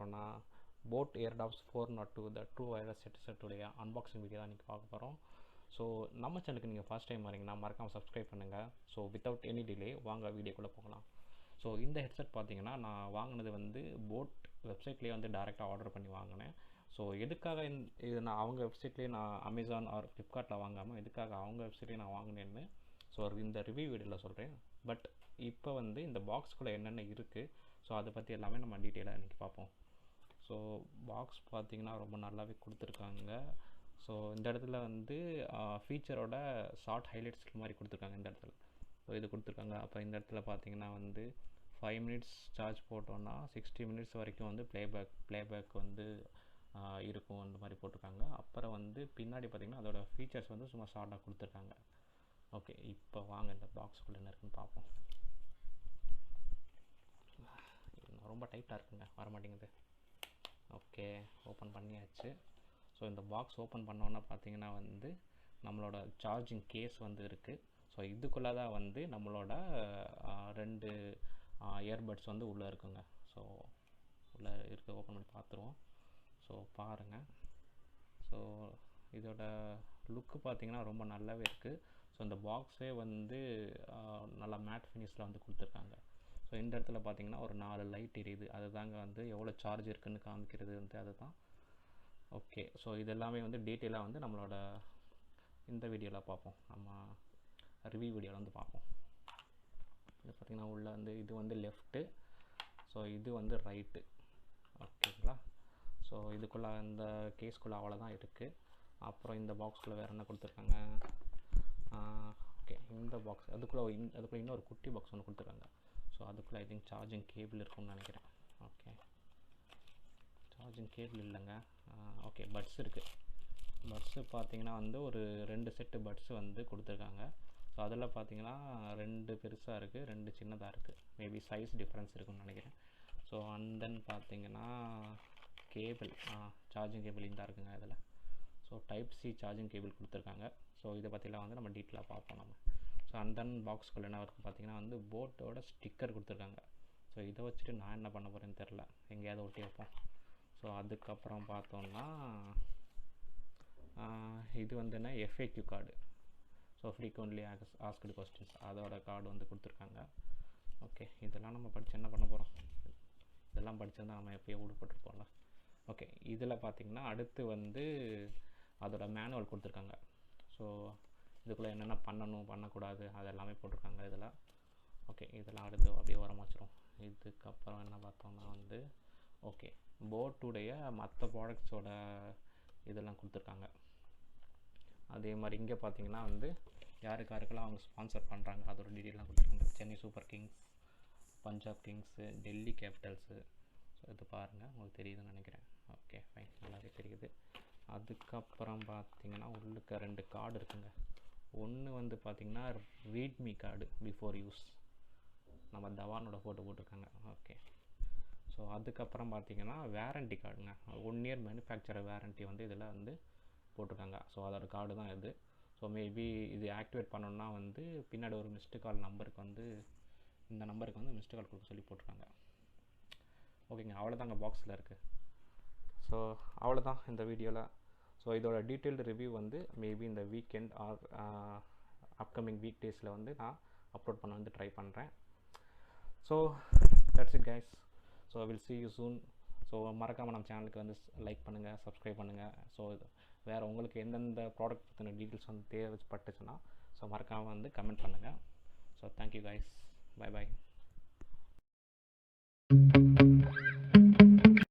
போகிறோன்னா Boat Airdopes 402 the true wireless ஹெட்செட்டுடைய unboxing video தான் இன்றைக்கி பார்க்க போகிறோம். ஸோ நம்ம சேனலுக்கு நீங்கள் ஃபஸ்ட் டைம் வரீங்கன்னா மறக்காமல் சப்ஸ்கிரைப் பண்ணுங்கள். ஸோ வித்தவுட் எனி டிலே வாங்க வீடியோக்குள்ளே போகலாம். ஸோ இந்த ஹெட்செட் பார்த்தீங்கன்னா நான் வாங்கினது வந்து போட் வெப்சைட்லேயே வந்து டேரெக்டாக ஆர்டர் பண்ணி வாங்கினேன். ஸோ எதுக்காக இது நான் அவங்க வெப்சைட்லேயே நான் அமேசான் ஆர் ஃப்ளிப்கார்ட்டில் வாங்காமல் எதுக்காக அவங்க வெப்சைட்லேயே நான் வாங்கினேன்னு ஸோ இந்த ரிவ்யூ வீடியோவில் சொல்கிறேன். பட் இப்போ வந்து இந்த பாக்ஸ்குள்ளே என்னென்ன இருக்குது ஸோ அதை பற்றி எல்லாமே நம்ம டீட்டெயிலாக இன்றைக்கி பார்ப்போம். ஸோ பாக்ஸ் பார்த்திங்கன்னா ரொம்ப நல்லாவே கொடுத்துருக்காங்க. ஸோ இந்த இடத்துல வந்து ஃபீச்சரோட ஷார்ட் ஹைலைட்ஸ் மாதிரி கொடுத்துருக்காங்க. இந்த இடத்துல ஸோ இது கொடுத்துருக்காங்க. அப்புறம் இந்த இடத்துல பார்த்திங்கன்னா வந்து 5 மினிட்ஸ் சார்ஜ் போட்டோன்னா 60 மினிட்ஸ் வரைக்கும் வந்து ப்ளேபேக் வந்து இருக்கும் அந்த மாதிரி போட்டிருக்காங்க. அப்புறம் வந்து பின்னாடி பார்த்திங்கன்னா அதோட ஃபீச்சர்ஸ் வந்து சும்மா ஷார்ட்டாக கொடுத்துருக்காங்க. ஓகே, இப்போ வாங்க இந்த பாக்ஸுக்குள்ளே என்ன இருக்குன்னு பார்ப்போம். ரொம்ப டைட்டாக இருக்குங்க, வர மாட்டேங்குது. ஓகே, ஓப்பன் பண்ணியாச்சு. ஸோ இந்த பாக்ஸ் ஓப்பன் பண்ணோன்னா பார்த்தீங்கன்னா வந்து நம்மளோட சார்ஜிங் கேஸ் வந்து இருக்குது. ஸோ இதுக்குள்ளே தான் வந்து நம்மளோட 2 இயர்பட்ஸ் வந்து உள்ளே இருக்குங்க. ஸோ உள்ளே இருக்க ஓப்பன் பண்ணி பார்த்துருவோம். ஸோ பாருங்கள். ஸோ இதோட லுக்கு பார்த்திங்கன்னா ரொம்ப நல்லாவே இருக்குது. ஸோ இந்த பாக்ஸே வந்து நல்லா மேட் ஃபினிஷில் வந்து கொடுத்துருக்காங்க. ஸோ இந்த இடத்துல பார்த்திங்கன்னா ஒரு 4 லைட் எரியுது. அது தாங்க வந்து எவ்வளோ சார்ஜ் இருக்குதுன்னு காமிக்கிறது வந்து அதுதான். ஓகே, ஸோ இதெல்லாமே வந்து டீட்டெயிலாக வந்து நம்மளோட இந்த வீடியோவில் பார்ப்போம். நம்ம ரிவ்யூ வீடியோவில் வந்து பார்ப்போம். இது பார்த்திங்கன்னா உள்ளே வந்து இது வந்து லெஃப்ட்டு, ஸோ இது வந்து ரைட்டு. ஓகேங்களா? ஸோ இதுக்குள்ளே இந்த கேஸ்க்குள்ளே அவ்வளோதான் இருக்குது. அப்புறம் இந்த பாக்ஸ்குள்ளே வேறு என்ன கொடுத்துருக்காங்க? ஓகே, இந்த பாக்ஸ் அதுக்குள்ளே இன்னொரு குட்டி பாக்ஸ் ஒன்று கொடுத்துருக்காங்க. ஸோ அதுக்குள்ளே ஐ திங்க் சார்ஜிங் கேபிள் இருக்கும்னு நினைக்கிறேன். ஓகே, சார்ஜிங் கேபிள் இல்லைங்க. ஓகே, பட்ஸ் இருக்குது. பட்ஸு பார்த்திங்கன்னா வந்து ஒரு 2 செட்டு பட்ஸு வந்து கொடுத்துருக்காங்க. ஸோ அதில் பார்த்திங்கன்னா 2 பெருசாக இருக்குது, 2 சின்னதாக இருக்குது. மேபி சைஸ் டிஃப்ரென்ஸ் இருக்குன்னு நினைக்கிறேன். ஸோ அண்ட் தென் பார்த்திங்கன்னா கேபிள், சார்ஜிங் கேபிள் இந்த இருக்குங்க இதில். So type C charging cable கொடுத்துருக்காங்க. ஸோ இதை பற்றிலாம் வந்து நம்ம டீட்டெயிலாக பார்ப்போம் நம்ம. ஸோ அண்ட் தென் பாக்ஸ்குள்ளே என்ன இருக்குது பார்த்திங்கன்னா வந்து போட்டோட ஸ்டிக்கர் கொடுத்துருக்காங்க. ஸோ இதை வச்சுட்டு நான் என்ன பண்ண போகிறேன்னு தெரில, எங்கேயாவது ஒட்டி வைப்போம். ஸோ அதுக்கப்புறம் பார்த்தோன்னா இது வந்து என்ன FAQ card. So frequently asked questions அதோட கார்டு வந்து கொடுத்துருக்காங்க. ஓகே, இதெல்லாம் நம்ம படித்து என்ன பண்ண போகிறோம்? இதெல்லாம் படிச்சிருந்தால் நம்ம எப்போயோ விடுபட்டுருப்போம்ல. ஓகே, இதில் பார்த்திங்கன்னா அடுத்து வந்து அதோட மேனுவல் கொடுத்துருக்காங்க. ஸோ இதுக்குள்ளே என்னென்ன பண்ணணும் பண்ணக்கூடாது அது எல்லாமே போட்டிருக்காங்க இதில். ஓகே, இதெல்லாம் அடுத்து அப்படியே வரமாச்சிரும். இதுக்கப்புறம் என்ன பார்த்தோம்னா வந்து ஓகே, போட்டுடைய மற்ற ப்ராடக்ட்ஸோட இதெல்லாம் கொடுத்துருக்காங்க. அதே மாதிரி இங்கே பார்த்தீங்கன்னா வந்து யாருக்கெல்லாம் அவங்க ஸ்பான்சர் பண்ணுறாங்க அதோட டீட்டெயிலாம் கொடுத்துருக்காங்க. Chennai Super Kings, Punjab Kings, Delhi Capitals. So இது பாருங்கள், உங்களுக்கு தெரியுதுன்னு நினைக்கிறேன். ஓகே ஃபைன், நல்லாவே தெரியுது. அதுக்கப்புறம் பார்த்திங்கன்னா உள்ளுக்க 2 கார்டு இருக்குங்க. ஒன்று வந்து பார்த்திங்கன்னா ரீட்மி கார்டு பிஃபோர் யூஸ், நம்ம தவானோட ஃபோட்டோ போட்டிருக்காங்க. ஓகே, ஸோ அதுக்கப்புறம் பார்த்திங்கன்னா வேரண்டி கார்டுங்க. 1 இயர் மேனுஃபேக்சரர் வேரண்டி வந்து இதில் வந்து போட்டிருக்காங்க. ஸோ அதோட கார்டு தான் இது. ஸோ மேபி இது ஆக்டிவேட் பண்ணோன்னா வந்து பின்னாடி ஒரு மிஸ்டு கால் நம்பருக்கு வந்து இந்த நம்பருக்கு வந்து மிஸ்டு கால் கொடுக்க சொல்லி போட்டிருக்காங்க. ஓகேங்க, அவ்வளோதாங்க பாக்ஸில் இருக்குது. ஸோ அவ்வளோதான் இந்த வீடியோவில். ஸோ இதோட டீட்டெயில்டு ரிவ்யூ வந்து மேபி இந்த வீக்கெண்ட் ஆர் அப்கமிங் வீக் டேஸில் வந்து நான் அப்லோட் பண்ண வந்து ட்ரை பண்ணுறேன். So that's it guys. So will see you soon. So மறக்காமல் நம்ம சேனலுக்கு வந்து லைக் பண்ணுங்கள், சப்ஸ்கிரைப் பண்ணுங்கள். ஸோ வேறு உங்களுக்கு எந்தெந்த ப்ராடக்ட் பற்றின டீட்டெயில்ஸ் வந்து தேவைப்பட்டுச்சுன்னா ஸோ மறக்காமல் வந்து கமெண்ட் பண்ணுங்கள். So thank you guys, bye bye.